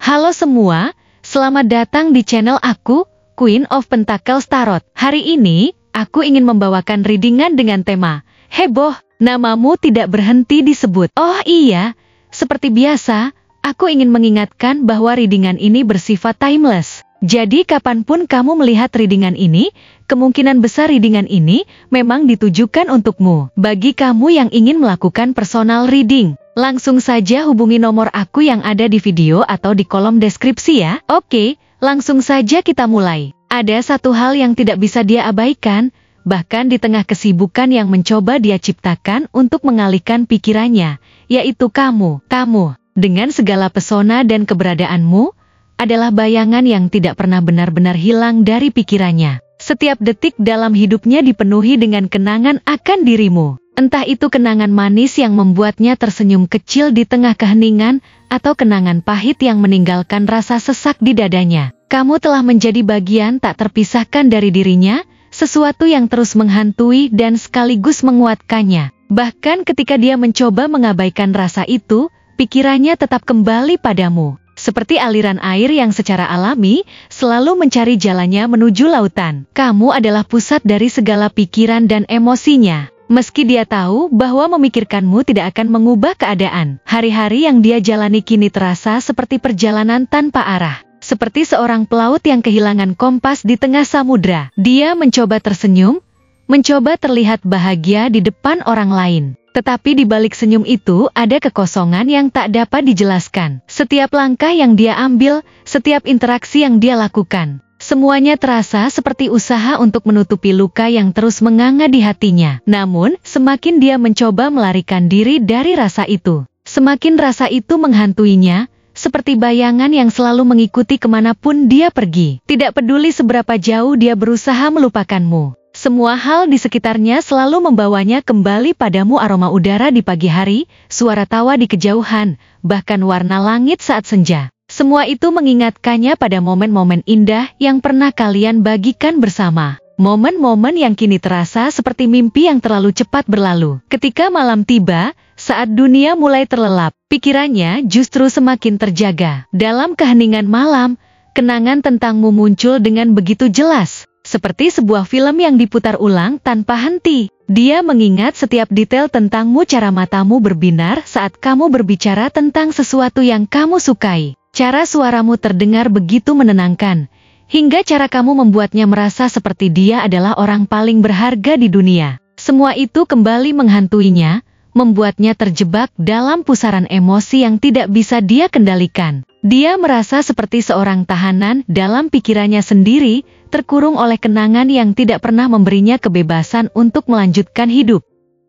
Halo semua, selamat datang di channel aku, Queen of Pentacles Tarot. Hari ini, aku ingin membawakan readingan dengan tema heboh, namamu tidak berhenti disebut. Oh iya, seperti biasa, aku ingin mengingatkan bahwa readingan ini bersifat timeless. Jadi kapanpun kamu melihat readingan ini, kemungkinan besar readingan ini memang ditujukan untukmu. Bagi kamu yang ingin melakukan personal reading, langsung saja hubungi nomor aku yang ada di video atau di kolom deskripsi ya. Oke, langsung saja kita mulai. Ada satu hal yang tidak bisa dia abaikan, bahkan di tengah kesibukan yang mencoba dia ciptakan untuk mengalihkan pikirannya, yaitu kamu. Kamu, dengan segala pesona dan keberadaanmu, adalah bayangan yang tidak pernah benar-benar hilang dari pikirannya. Setiap detik dalam hidupnya dipenuhi dengan kenangan akan dirimu. Entah itu kenangan manis yang membuatnya tersenyum kecil di tengah keheningan, atau kenangan pahit yang meninggalkan rasa sesak di dadanya. Kamu telah menjadi bagian tak terpisahkan dari dirinya, sesuatu yang terus menghantui dan sekaligus menguatkannya. Bahkan ketika dia mencoba mengabaikan rasa itu, pikirannya tetap kembali padamu. Seperti aliran air yang secara alami selalu mencari jalannya menuju lautan. Kamu adalah pusat dari segala pikiran dan emosinya. Meski dia tahu bahwa memikirkanmu tidak akan mengubah keadaan, hari-hari yang dia jalani kini terasa seperti perjalanan tanpa arah. Seperti seorang pelaut yang kehilangan kompas di tengah samudra. Dia mencoba tersenyum, mencoba terlihat bahagia di depan orang lain. Tetapi di balik senyum itu ada kekosongan yang tak dapat dijelaskan. Setiap langkah yang dia ambil, setiap interaksi yang dia lakukan, semuanya terasa seperti usaha untuk menutupi luka yang terus menganga di hatinya. Namun, semakin dia mencoba melarikan diri dari rasa itu, semakin rasa itu menghantuinya, seperti bayangan yang selalu mengikuti kemanapun dia pergi. Tidak peduli seberapa jauh dia berusaha melupakanmu. Semua hal di sekitarnya selalu membawanya kembali padamu, aroma udara di pagi hari, suara tawa di kejauhan, bahkan warna langit saat senja. Semua itu mengingatkannya pada momen-momen indah yang pernah kalian bagikan bersama. Momen-momen yang kini terasa seperti mimpi yang terlalu cepat berlalu. Ketika malam tiba, saat dunia mulai terlelap, pikirannya justru semakin terjaga. Dalam keheningan malam, kenangan tentangmu muncul dengan begitu jelas. Seperti sebuah film yang diputar ulang tanpa henti. Dia mengingat setiap detail tentangmu, cara matamu berbinar saat kamu berbicara tentang sesuatu yang kamu sukai. Cara suaramu terdengar begitu menenangkan, hingga cara kamu membuatnya merasa seperti dia adalah orang paling berharga di dunia. Semua itu kembali menghantuinya, membuatnya terjebak dalam pusaran emosi yang tidak bisa dia kendalikan. Dia merasa seperti seorang tahanan dalam pikirannya sendiri, terkurung oleh kenangan yang tidak pernah memberinya kebebasan untuk melanjutkan hidup.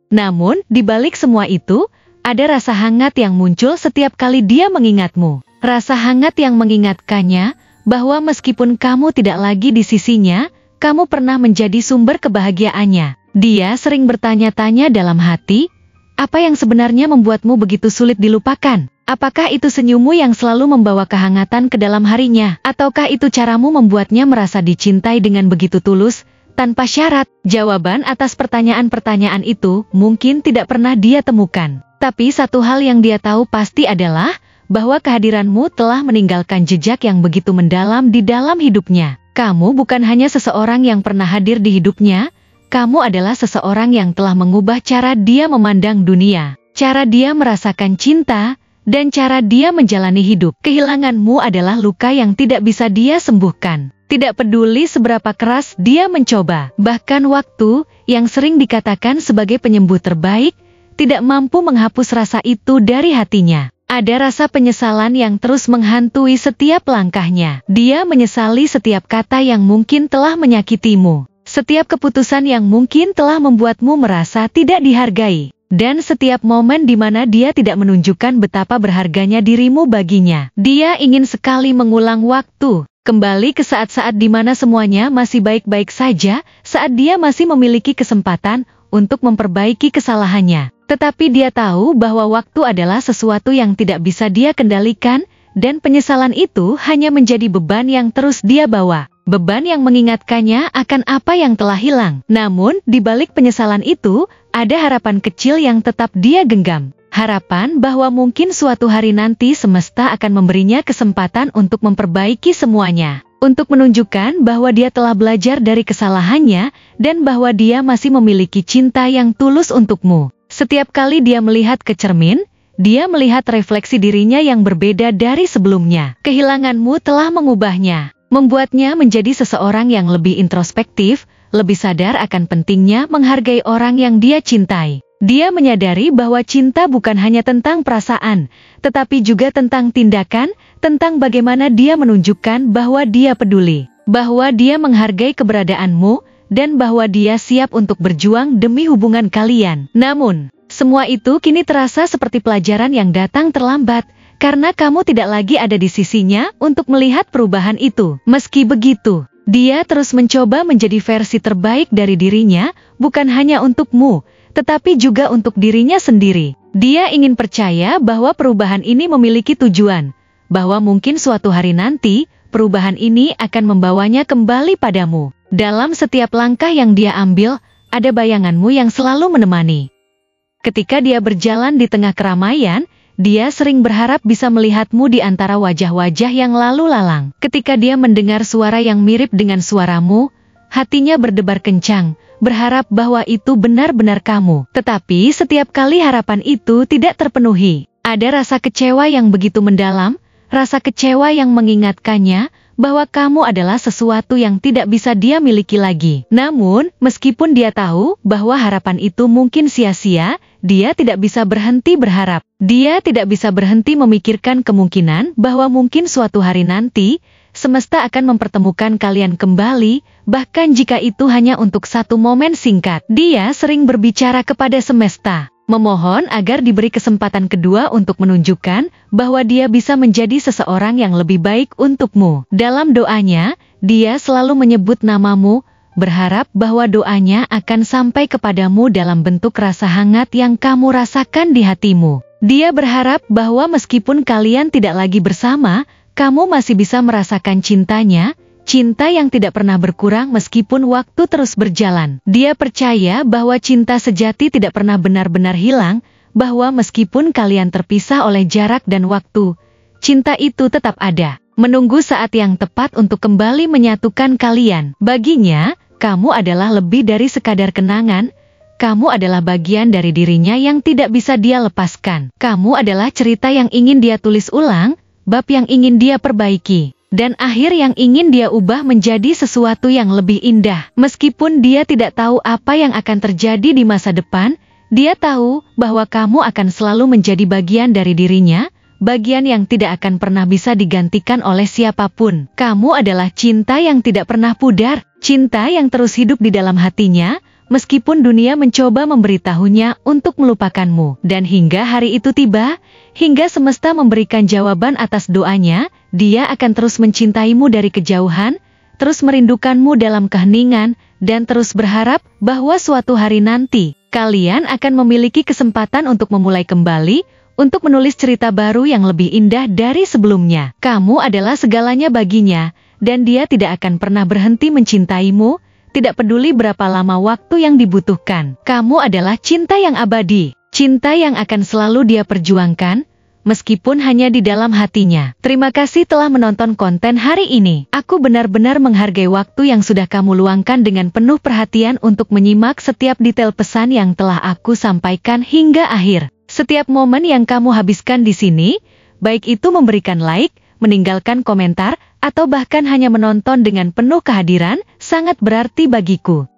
Namun, di balik semua itu, ada rasa hangat yang muncul setiap kali dia mengingatmu. Rasa hangat yang mengingatkannya bahwa meskipun kamu tidak lagi di sisinya, kamu pernah menjadi sumber kebahagiaannya. Dia sering bertanya-tanya dalam hati, apa yang sebenarnya membuatmu begitu sulit dilupakan? Apakah itu senyummu yang selalu membawa kehangatan ke dalam harinya? Ataukah itu caramu membuatnya merasa dicintai dengan begitu tulus, tanpa syarat? Jawaban atas pertanyaan-pertanyaan itu mungkin tidak pernah dia temukan. Tapi satu hal yang dia tahu pasti adalah bahwa kehadiranmu telah meninggalkan jejak yang begitu mendalam di dalam hidupnya. Kamu bukan hanya seseorang yang pernah hadir di hidupnya, kamu adalah seseorang yang telah mengubah cara dia memandang dunia, cara dia merasakan cinta, dan cara dia menjalani hidup. Kehilanganmu adalah luka yang tidak bisa dia sembuhkan. Tidak peduli seberapa keras dia mencoba. Bahkan waktu, yang sering dikatakan sebagai penyembuh terbaik, tidak mampu menghapus rasa itu dari hatinya. Ada rasa penyesalan yang terus menghantui setiap langkahnya. Dia menyesali setiap kata yang mungkin telah menyakitimu. Setiap keputusan yang mungkin telah membuatmu merasa tidak dihargai. Dan setiap momen di mana dia tidak menunjukkan betapa berharganya dirimu baginya. Dia ingin sekali mengulang waktu, kembali ke saat-saat di mana semuanya masih baik-baik saja, saat dia masih memiliki kesempatan untuk memperbaiki kesalahannya. Tetapi dia tahu bahwa waktu adalah sesuatu yang tidak bisa dia kendalikan, dan penyesalan itu hanya menjadi beban yang terus dia bawa. Beban yang mengingatkannya akan apa yang telah hilang. Namun, di balik penyesalan itu, ada harapan kecil yang tetap dia genggam. Harapan bahwa mungkin suatu hari nanti semesta akan memberinya kesempatan untuk memperbaiki semuanya. Untuk menunjukkan bahwa dia telah belajar dari kesalahannya dan bahwa dia masih memiliki cinta yang tulus untukmu. Setiap kali dia melihat ke cermin, dia melihat refleksi dirinya yang berbeda dari sebelumnya. Kehilanganmu telah mengubahnya, membuatnya menjadi seseorang yang lebih introspektif, lebih sadar akan pentingnya menghargai orang yang dia cintai. Dia menyadari bahwa cinta bukan hanya tentang perasaan, tetapi juga tentang tindakan, tentang bagaimana dia menunjukkan bahwa dia peduli, bahwa dia menghargai keberadaanmu, dan bahwa dia siap untuk berjuang demi hubungan kalian. Namun, semua itu kini terasa seperti pelajaran yang datang terlambat, karena kamu tidak lagi ada di sisinya untuk melihat perubahan itu. Meski begitu, dia terus mencoba menjadi versi terbaik dari dirinya, bukan hanya untukmu, tetapi juga untuk dirinya sendiri. Dia ingin percaya bahwa perubahan ini memiliki tujuan, bahwa mungkin suatu hari nanti, perubahan ini akan membawanya kembali padamu. Dalam setiap langkah yang dia ambil, ada bayanganmu yang selalu menemani. Ketika dia berjalan di tengah keramaian, dia sering berharap bisa melihatmu di antara wajah-wajah yang lalu lalang. Ketika dia mendengar suara yang mirip dengan suaramu, hatinya berdebar kencang, berharap bahwa itu benar-benar kamu. Tetapi setiap kali harapan itu tidak terpenuhi, ada rasa kecewa yang begitu mendalam, rasa kecewa yang mengingatkannya bahwa kamu adalah sesuatu yang tidak bisa dia miliki lagi. Namun, meskipun dia tahu bahwa harapan itu mungkin sia-sia, dia tidak bisa berhenti berharap. Dia tidak bisa berhenti memikirkan kemungkinan bahwa mungkin suatu hari nanti, semesta akan mempertemukan kalian kembali, bahkan jika itu hanya untuk satu momen singkat. Dia sering berbicara kepada semesta, memohon agar diberi kesempatan kedua untuk menunjukkan bahwa dia bisa menjadi seseorang yang lebih baik untukmu. Dalam doanya, dia selalu menyebut namamu, berharap bahwa doanya akan sampai kepadamu dalam bentuk rasa hangat yang kamu rasakan di hatimu. Dia berharap bahwa meskipun kalian tidak lagi bersama, kamu masih bisa merasakan cintanya, cinta yang tidak pernah berkurang meskipun waktu terus berjalan. Dia percaya bahwa cinta sejati tidak pernah benar-benar hilang, bahwa meskipun kalian terpisah oleh jarak dan waktu, cinta itu tetap ada, menunggu saat yang tepat untuk kembali menyatukan kalian. Baginya, kamu adalah lebih dari sekadar kenangan, kamu adalah bagian dari dirinya yang tidak bisa dia lepaskan. Kamu adalah cerita yang ingin dia tulis ulang, bab yang ingin dia perbaiki, dan akhir yang ingin dia ubah menjadi sesuatu yang lebih indah. Meskipun dia tidak tahu apa yang akan terjadi di masa depan, dia tahu bahwa kamu akan selalu menjadi bagian dari dirinya, bagian yang tidak akan pernah bisa digantikan oleh siapapun. Kamu adalah cinta yang tidak pernah pudar, cinta yang terus hidup di dalam hatinya, meskipun dunia mencoba memberitahunya untuk melupakanmu. Dan hingga hari itu tiba, hingga semesta memberikan jawaban atas doanya, dia akan terus mencintaimu dari kejauhan, terus merindukanmu dalam keheningan, dan terus berharap bahwa suatu hari nanti, kalian akan memiliki kesempatan untuk memulai kembali, untuk menulis cerita baru yang lebih indah dari sebelumnya. Kamu adalah segalanya baginya, dan dia tidak akan pernah berhenti mencintaimu, tidak peduli berapa lama waktu yang dibutuhkan. Kamu adalah cinta yang abadi, cinta yang akan selalu dia perjuangkan, meskipun hanya di dalam hatinya. Terima kasih telah menonton konten hari ini. Aku benar-benar menghargai waktu yang sudah kamu luangkan dengan penuh perhatian untuk menyimak setiap detail pesan yang telah aku sampaikan hingga akhir. Setiap momen yang kamu habiskan di sini, baik itu memberikan like, meninggalkan komentar, atau bahkan hanya menonton dengan penuh kehadiran, sangat berarti bagiku.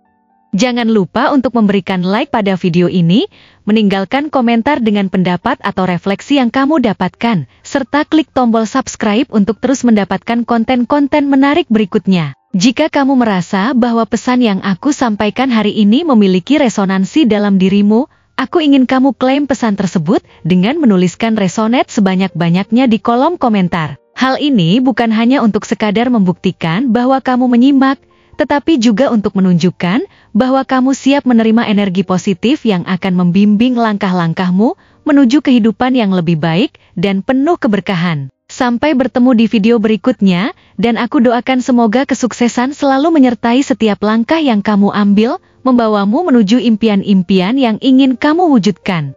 Jangan lupa untuk memberikan like pada video ini, meninggalkan komentar dengan pendapat atau refleksi yang kamu dapatkan, serta klik tombol subscribe untuk terus mendapatkan konten-konten menarik berikutnya. Jika kamu merasa bahwa pesan yang aku sampaikan hari ini memiliki resonansi dalam dirimu, aku ingin kamu klaim pesan tersebut dengan menuliskan resonate sebanyak-banyaknya di kolom komentar. Hal ini bukan hanya untuk sekadar membuktikan bahwa kamu menyimak, tetapi juga untuk menunjukkan bahwa kamu siap menerima energi positif yang akan membimbing langkah-langkahmu menuju kehidupan yang lebih baik dan penuh keberkahan. Sampai bertemu di video berikutnya, dan aku doakan semoga kesuksesan selalu menyertai setiap langkah yang kamu ambil, membawamu menuju impian-impian yang ingin kamu wujudkan.